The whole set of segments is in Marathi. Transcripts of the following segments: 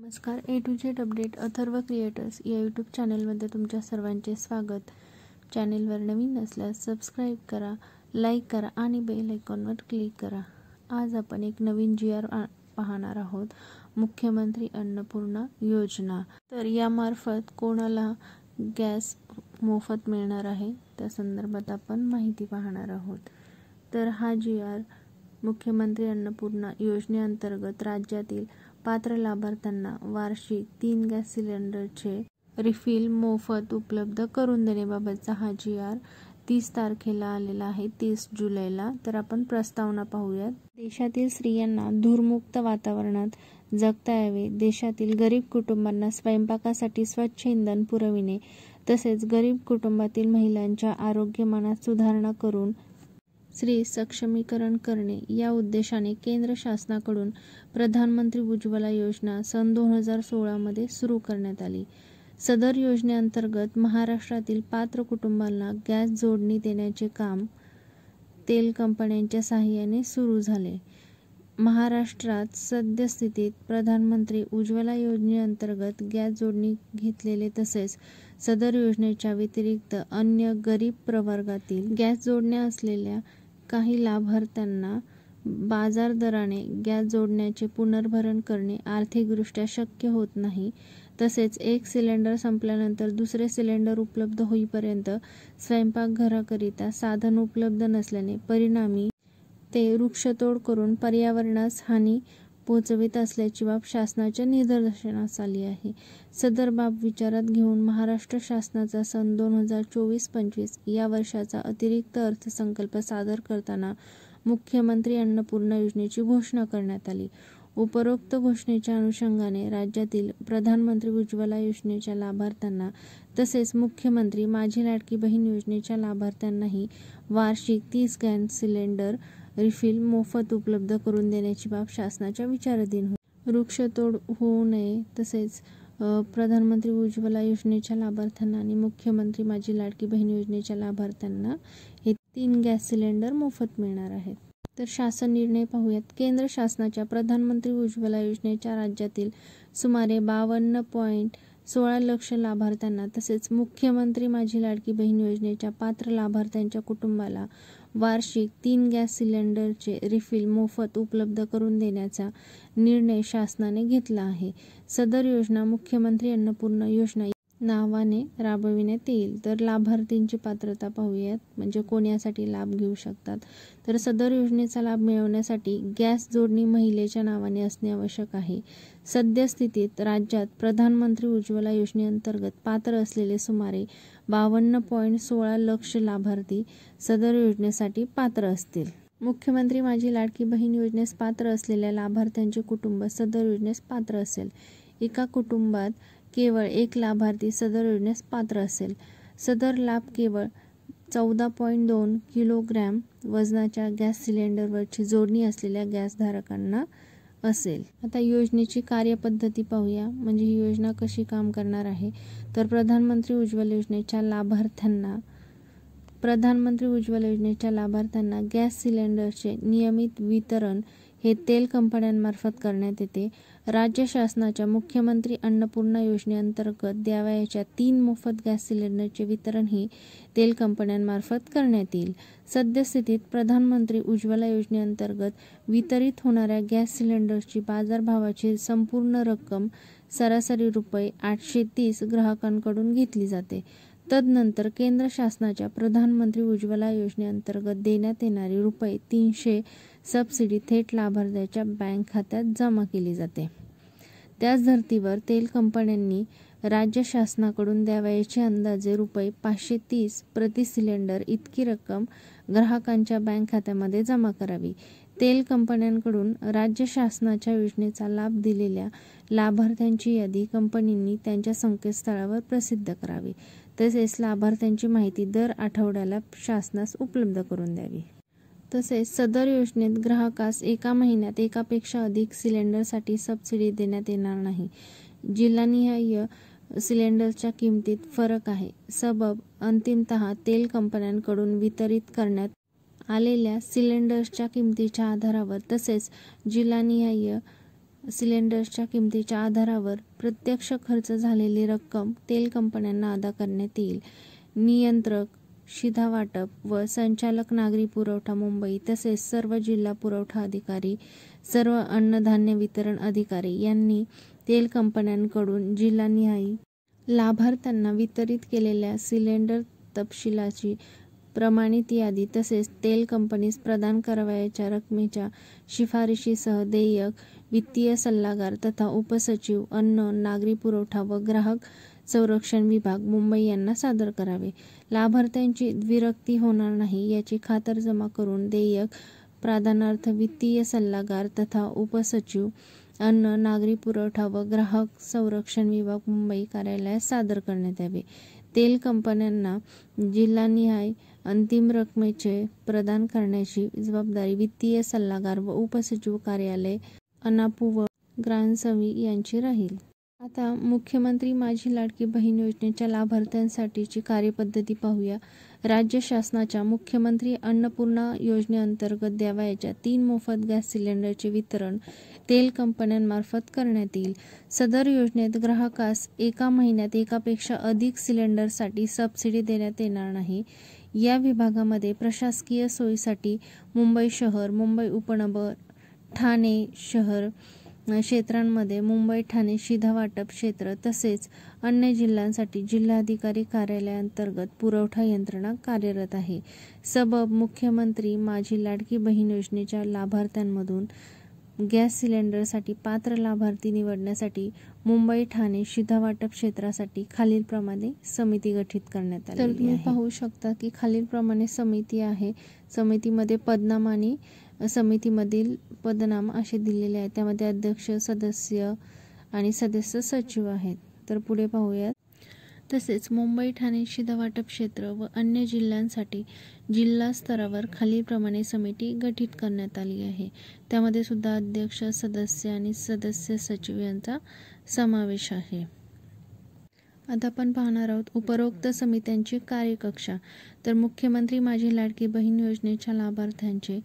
नमस्कार. A to Z update Atharva creators या यूट्यूब चॅनलमध्ये तुमच्या सर्वांचे स्वागत. चॅनलवर नवीन असल्यास सबस्क्राईब करा, लाईक करा आणि बेल आयकॉनवर क्लिक करा. आज आपण एक नवीन GR पाहणार आहोत, मुख्यमंत्री अन्नपूर्णा योजना. तर यामार्फत कोणाला गॅस मोफत मिळणार आहे त्या संदर्भात आपण माहिती पाहणार आहोत. तर हा GR मुख्यमंत्री अन्नपूर्णा योजनेअंतर्गत राज्यातील पात्र लाभार्थ्यांना वार्षिक 3 गॅस सिलेंडरचे रिफिल मोफत उपलब्ध करून देण्याबाबतचा हा GR 30 तारखेला आलेला आहे, 30 जुलैला. तर आपण प्रस्तावना पाहूयात. देशातील स्त्रियांना धूरमुक्त वातावरणात जगता यावे, देशातील गरीब कुटुंबांना स्वयंपाकासाठी स्वच्छ इंधन पुरविणे तसेच गरीब कुटुंबातील महिलांच्या आरोग्यमानात सुधारणा करून स्त्री सक्षमीकरण करणे या उद्देशाने केंद्र शासनाकडून प्रधानमंत्री उज्ज्वला योजना सन 2016 मध्ये सुरू करण्यात आली. सदर योजनेअंतर्गत महाराष्ट्रातील पात्र कुटुंबांना गॅस जोडणी देण्याचे काम तेल कंपन्यांच्या सहाय्याने सुरू झाले. महाराष्ट्रात सद्यस्थितीत प्रधानमंत्री उज्ज्वला योजनेअंतर्गत गॅस जोडणी घेतलेले तसेच सदर योजनेच्या व्यतिरिक्त अन्य गरीब प्रवर्गातील गॅस जोडण्या असलेल्या काही लाभार्थ्यांना बाजार दराने गॅस जोडण्याचे पुनर्भरण करणे आर्थिकदृष्ट्या शक्य होत नाही. तसेच एक सिलेंडर संपल्यानंतर दुसरे सिलेंडर उपलब्ध होईपर्यंत स्वयंपाकघराकरिता साधन उपलब्ध नसल्याने परिणामी ते वृक्षतोड करून पर्यावरणास हानी पोहोचवित असल्याची बाब शासनाच्या निदर्शनास आली आहे. सदर बाब विचारात घेऊन महाराष्ट्र शासनाचा सन 2024-25 या वर्षाचा अतिरिक्त अर्थसंकल्प सादर करताना मुख्यमंत्री अन्नपूर्णा योजनेची घोषणा करण्यात आली. उपरोक्त घोषणेच्या अनुषंगाने राज्यातील प्रधानमंत्री उज्ज्वला योजनेच्या लाभार्थ्यांना तसेच मुख्यमंत्री माझी लाडकी बहीण योजनेच्या लाभार्थ्यांनाही वार्षिक 30 गॅस सिलेंडर रिफिल मोफत उपलब्ध करून देण्याची बाब शासनाच्या विचाराधीन होती. वृक्षतोड होऊ नये तसेच प्रधानमंत्री उज्ज्वला योजनेच्या लाभार्थ्यांना आणि मुख्यमंत्री माझी लाडकी बहीण योजनेच्या लाभार्थ्यांना हे 3 गॅस सिलेंडर मोफत मिळणार आहेत. तर शासन निर्णय पाहूयात. केंद्र शासनाच्या प्रधानमंत्री उज्ज्वला योजनेच्या राज्यातील सुमारे 52.16 लक्ष लाभार्थ्यांना तसेच मुख्यमंत्री माझी लाडकी बहीण योजनेच्या पात्र लाभार्थ्यांच्या कुटुंबाला वार्षिक 3 गॅस सिलेंडरचे रिफिल मोफत उपलब्ध करून देण्याचा निर्णय शासनाने घेतला आहे. सदर योजना मुख्यमंत्री अन्नपूर्णा योजना नावाने राबविण्यात येईल. तर लाभार्थींची पात्रता पाहूयात, म्हणजे कोण यासाठी लाभ घेऊ शकतात. तर सदर योजनेचा लाभ मिळवण्यासाठी गॅस जोडणी महिलेच्या नावाने असणे आवश्यक आहे. सद्यस्थितीत राज्यात प्रधानमंत्री उज्ज्वला योजनेअंतर्गत पात्र असलेले सुमारे 52.16 लक्ष लाभार्थी सदर योजनेसाठी पात्र असतील. मुख्यमंत्री माझी लाडकी बहीण योजनेस पात्र असलेल्या लाभार्थ्यांचे कुटुंब सदर योजनेस पात्र असेल. एका कुटुंबात केवळ एक लाभार्थी सदर योजनेस पात्र असेल. सदर लाभ केवळ 14.2 किलोग्रॅम वजनाच्या गॅस सिलेंडरवरची जोडणी असलेल्या गॅसधारकांना असेल. आता योजनेची कार्यपद्धती पाहूया, म्हणजे ही योजना कशी काम करणार आहे. तर प्रधानमंत्री उज्ज्वला योजनेच्या लाभार्थ्यांना गॅस सिलेंडरचे नियमित वितरण हे तेल कंपन्यांमार्फत करण्यात येते. राज्य शासनाच्या मुख्यमंत्री अन्नपूर्णा योजनेअंतर्गत द्यावयाच्या 3 मोफत गॅस सिलेंडरचे वितरण हे तेल कंपन्यांमार्फत करण्यात येईल. सद्यस्थितीत प्रधानमंत्री उज्ज्वला योजनेअंतर्गत वितरित होणाऱ्या गॅस सिलेंडरची बाजारभावाची संपूर्ण रक्कम सरासरी ₹830 ग्राहकांकडून घेतली जाते. तदनंतर केंद्र शासनाच्या प्रधानमंत्री उज्ज्वला योजनेअंतर्गत देण्यात येणारी ₹300 सबसिडी थेट लाभार्थ्याच्या बँक खात्यात जमा केली जाते. त्याच धर्तीवर तेल कंपन्यांनी राज्य शासनाकडून द्यावयाची अंदाजे ₹530 प्रति सिलेंडर इतकी रक्कम ग्राहकांच्या बँक खात्यामध्ये जमा करावी. तेल कंपन्यांकडून राज्य शासनाच्या योजनेचा लाभ दिलेल्या लाभार्थ्यांची यादी कंपनींनी त्यांच्या संकेतस्थळावर प्रसिद्ध करावी. तसेच लाभार्थ्यांची माहिती दर आठवड्याला शासनास उपलब्ध करून द्यावी. तसेच सदर योजनेत ग्राहकास एका महिन्यात एकापेक्षा अधिक सिलेंडरसाठी सबसिडी देण्यात येणार नाही. जिल्हानिहाय सिलेंडरच्या किमतीत फरक आहे. सबब अंतिमतः तेल कंपन्यांकडून वितरित करण्यात आलेल्या सिलेंडर्सच्या किमतीच्या आधारावर तसेच जिल्हानिहाय सिलेंडर्सच्या किमतीच्या आधारावर प्रत्यक्ष खर्च झालेली रक्कम तेल कंपन्यांना अदा करण्यात येईल. नियंत्रक, शिधावाटप व संचालक नागरी पुरवठा मुंबई तसेच सर्व जिल्हा पुरवठा अधिकारी, सर्व अन्नधान्य वितरण अधिकारी यांनी तेल कंपन्यांकडून जिल्हानिहाय लाभार्थ्यांना वितरित केलेल्या सिलेंडर तपशिलाची प्रमाणित यादी तसेच तेल कंपनीस प्रदान करावयाच्या रकमेच्या शिफारशीसह देयक वित्तीय सल्लागार तथा उपसचिव, अन्न, नागरी पुरवठा व ग्राहक संरक्षण विभाग, मुंबई यांना सादर करावे. लाभार्थ्यांची द्विरक्ती होणार नाही याची खातरजमा करून देयक प्रदानार्थ वित्तीय सल्लागार तथा उपसचिव, अन्न, नागरी पुरवठा व ग्राहक संरक्षण विभाग, मुंबई कार्यालयास सादर करण्यात यावे. तेल कंपन्यांना जिल्हानिहाय अंतिम रकमेचे प्रदान करण्याची जबाबदारी वित्तीय सल्लागार व उपसचिव कार्यालय, अनापू व ग्राहनसंघ यांची राहील. आता मुख्यमंत्री माझी लाडकी बहीण योजनेच्या लाभार्थ्यांसाठीची कार्यपद्धती पाहूया. राज्य शासनाच्या मुख्यमंत्री अन्नपूर्णा योजनेअंतर्गत द्यावयाच्या 3 मोफत गॅस सिलेंडरचे वितरण तेल कंपन्यांमार्फत करण्यात येईल. सदर योजनेत ग्राहकास एका महिन्यात एकापेक्षा अधिक सिलेंडरसाठी सबसिडी देण्यात येणार नाही. या विभागामध्ये प्रशासकीय सोयीसाठी मुंबई शहर, मुंबई उपनगर, ठाणे शहर क्षेत्रांमध्ये मुंबई ठाणे शिधावाटप क्षेत्र तसेच अन्य जिल्ह्यांसाठी जिल्हाधिकारी कार्यालयाअंतर्गत पुरवठा यंत्रणा कार्यरत आहे. सबब मुख्यमंत्री माझी लाडकी बहीण योजनेच्या लाभार्थ्यांमधून गॅस सिलेंडरसाठी पात्र लाभार्थी निवडण्यासाठी मुंबई ठाणे शिधावाटप क्षेत्रासाठी खालीलप्रमाणे समिती गठीत करण्यात आली आहे. तर तुम्ही पाहू शकता की खालीलप्रमाणे समिती आहे. समितीमध्ये पदनाम आणि समितीमधील पदनाम असे दिलेले आहेत. त्यामध्ये अध्यक्ष, सदस्य आणि सदस्य सचिव आहेत. तर पुढे पाहूयात. तसेच मुंबई ठाणे शिधावाटप क्षेत्र व अन्य जिल्ह्यांसाठी जिल्हा स्तरावर खालीलप्रमाणे समिती गठीत करण्यात आली आहे. त्यामध्ये सुद्धा अध्यक्ष, सदस्य आणि सदस्य सचिव यांचा समावेश आहे. आता आपण पाहणार आहोत उपरोक्त समित्यांची कार्यकक्षा. तर मुख्यमंत्री माझी लाडकी बहीण योजनेच्या लाभार्थ्यांचे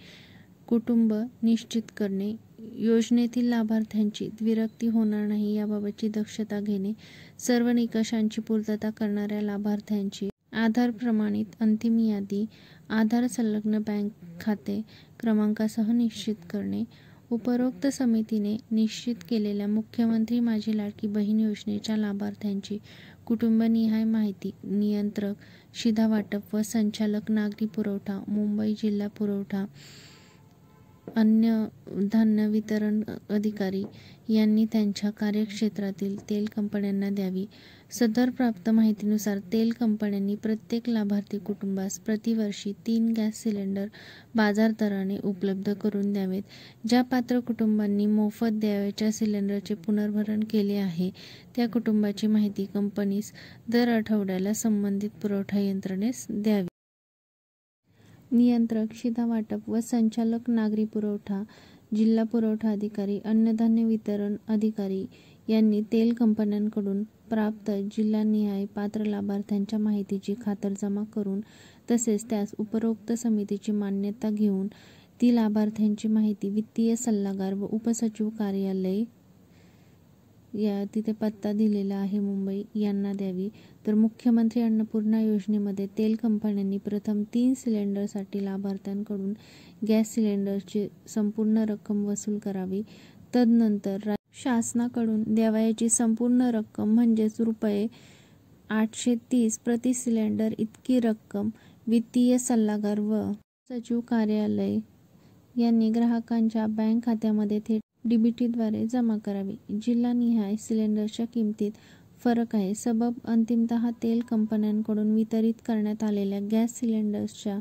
कुटुंब निश्चित करणे, योजनेतील लाभार्थ्यांची द्विरक्ती होणार नाही याबाबतची दक्षता घेणे, सर्व निकषांची पूर्तता करणाऱ्या लाभार्थ्यांची आधार प्रमाणित अंतिम यादी आधार संलग्न बँक खाते क्रमांकासह निश्चित करणे, उपरोक्त समितीने निश्चित केलेल्या मुख्यमंत्री माझी लाडकी बहीण योजनेच्या लाभार्थ्यांची कुटुंबनिहाय माहिती नियंत्रक, शिधावाटप व संचालक नागरी पुरवठा, मुंबई जिल्हा पुरवठा, अन्न धान्य वितरण अधिकारी यांनी त्यांच्या कार्यक्षेत्रातील तेल कंपन्यांना द्यावी. सदर प्राप्त माहितीनुसार तेल कंपन्यांनी प्रत्येक लाभार्थी कुटुंबास प्रतिवर्षी 3 गॅस सिलेंडर बाजार दराने उपलब्ध करून द्यावेत. ज्या पात्र कुटुंबांनी मोफत द्यावयाच्या सिलेंडरचे पुनर्भरण केले आहे त्या कुटुंबाची माहिती कंपनीस दर आठवड्याला संबंधित पुरवठा यंत्रणेस द्यावी. नियंत्रक, शिधावाटप व संचालक नागरी पुरवठा, जिल्हा पुरवठा अधिकारी, अन्नधान्य वितरण अधिकारी यांनी तेल कंपन्यांकडून प्राप्त जिल्हानिहाय पात्र लाभार्थ्यांच्या माहितीची खातरजमा करून तसेच त्यास उपरोक्त समितीची मान्यता घेऊन ती लाभार्थ्यांची माहिती वित्तीय सल्लागार व उपसचिव कार्यालय या तिथे पत्ता दिलेला आहे मुंबई यांना द्यावी. तर मुख्यमंत्री अन्नपूर्णा योजनेमध्ये तेल कंपन्यांनी प्रथम 3 सिलेंडरसाठी लाभार्थ्यांकडून गॅस सिलेंडरची संपूर्ण रक्कम वसूल करावी. तदनंतर शासनाकडून द्यावयाची संपूर्ण रक्कम म्हणजेच रुपये 830 प्रति सिलेंडर इतकी रक्कम वित्तीय सल्लागार व सचिव कार्यालय यांनी ग्राहकांच्या बँक खात्यामध्ये थेट डीबीटीद्वारे जमा करावी. जिल्हानिहाय सिलेंडरच्या किमतीत फरक आहे. सबब अंतिमतः तेल कंपन्यांकडून वितरित करण्यात आलेल्या गॅस सिलेंडर्सच्या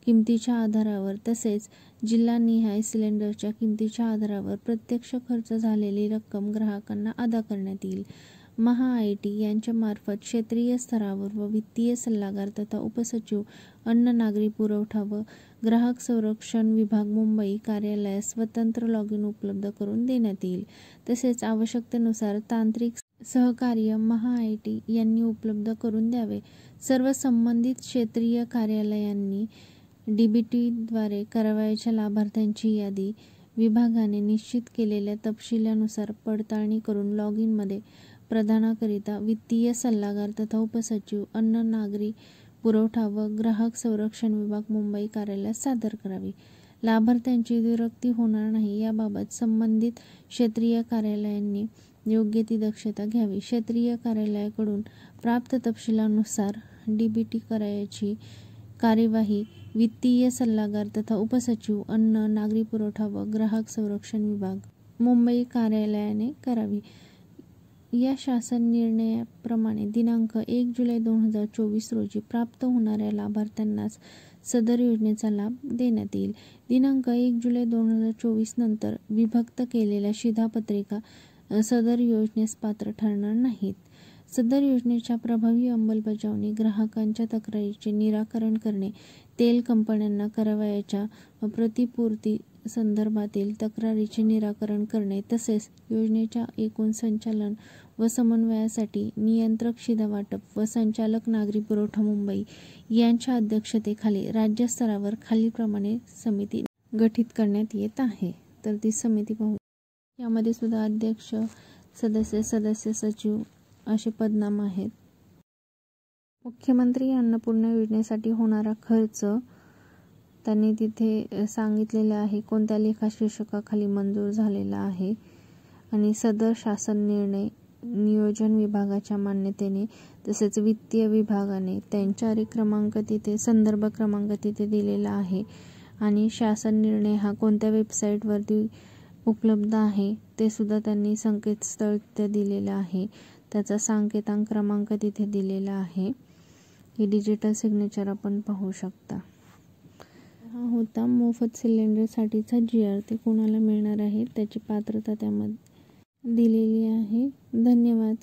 किमतीच्या आधारावर तसेच जिल्हानिहाय सिलेंडरच्या किमतीच्या आधारावर प्रत्यक्ष खर्च झालेली रक्कम ग्राहकांना अदा करण्यात येईल. महाआयटी यांच्यामार्फत क्षेत्रीय स्तरावर व वित्तीय सल्लागार तथा उपसचिव, अन्न नागरी पुरवठा व ग्राहक संरक्षण विभाग, मुंबई कार्यालयास स्वतंत्र लॉगिन उपलब्ध करून देण्यात येईल. तसेच आवश्यकतेनुसार तांत्रिक सहकार्य महाआयटी यांनी उपलब्ध करून द्यावे. सर्व संबंधित क्षेत्रीय कार्यालयांनी डीबीटीद्वारे करावयाच्या लाभार्थ्यांची यादी विभागाने निश्चित केलेल्या तपशिलानुसार पडताळणी करून लॉग इनमध्ये प्रदानाकरिता वित्तीय सल्लागार तथा उपसचिव अन्न नागरी पुरवठा व ग्राहक संरक्षण विभाग मुंबई कार्यालयास सादर करावी. लाभार्थ्यांची दुरुक्ती होणार नाही याबाबत संबंधित क्षेत्रीय कार्यालयांनी योग्य ती दक्षता घ्यावी. क्षेत्रीय कार्यालयाकडून प्राप्त तपशिलानुसार डीबीटी करायची कार्यवाही वित्तीय सल्लागार तथा उपसचिव अन्न नागरी पुरवठा व ग्राहक संरक्षण विभाग मुंबई कार्यालयाने करावी. या शासन निर्णयाप्रमाणे दिनांक 1 जुलै 2024 रोजी प्राप्त होणाऱ्या लाभार्थ्यांनाच सदर योजनेचा लाभ देण्यात येईल. दिनांक 1 जुलै 2024 नंतर विभक्त केलेल्या शिधापत्रिका सदर योजनेस पात्र ठरणार नाहीत. सदर योजनेच्या प्रभावी अंमलबजावणी ग्राहकांच्या तक्रारीचे निराकरण करणे, तेल कंपन्यांना करावयाच्या प्रतिपूर्ती संदर्भातील तक्रारीचे निराकरण करणे तसेच योजनेच्या एकूण संचालन व समन्वयासाठी नियंत्रक शिधावाटप व संचालक नागरी पुरवठा मुंबई यांच्या अध्यक्षतेखाली राज्यस्तरावर खालीलप्रमाणे समिती गठीत करण्यात येत आहे. तर ती समिती पाहू. यामध्ये सुद्धा अध्यक्ष, सदस्य सचिव असे पदनाम आहेत. मुख्यमंत्री अन्नपूर्णा योजनेसाठी होणारा खर्च त्यांनी तिथे सांगितलेला आहे, कोणत्या लेखा शीर्षकाखाली मंजूर झालेला आहे आणि सदर शासन निर्णय नियोजन विभागाच्या मान्यतेने तसेच वित्तीय विभागाने त्यांच्या क्रमांक तिथे संदर्भ क्रमांक तिथे दिलेला आहे आणि शासन निर्णय हा कोणत्या वेबसाईटवरती उपलब्ध आहे ते सुद्धा त्यांनी संकेतस्थळ तिथे दिलेलं आहे. त्याचा सांकेतांक क्रमांक तिथे दिलेला आहे. ही डिजिटल सिग्नेचर आपण पाहू शकता. हा होता मोफत सिलेंडरसाठीचा GR. ते कोणाला मिळणार आहे त्याची पात्रता त्यामध्ये दिलेली आहे. धन्यवाद.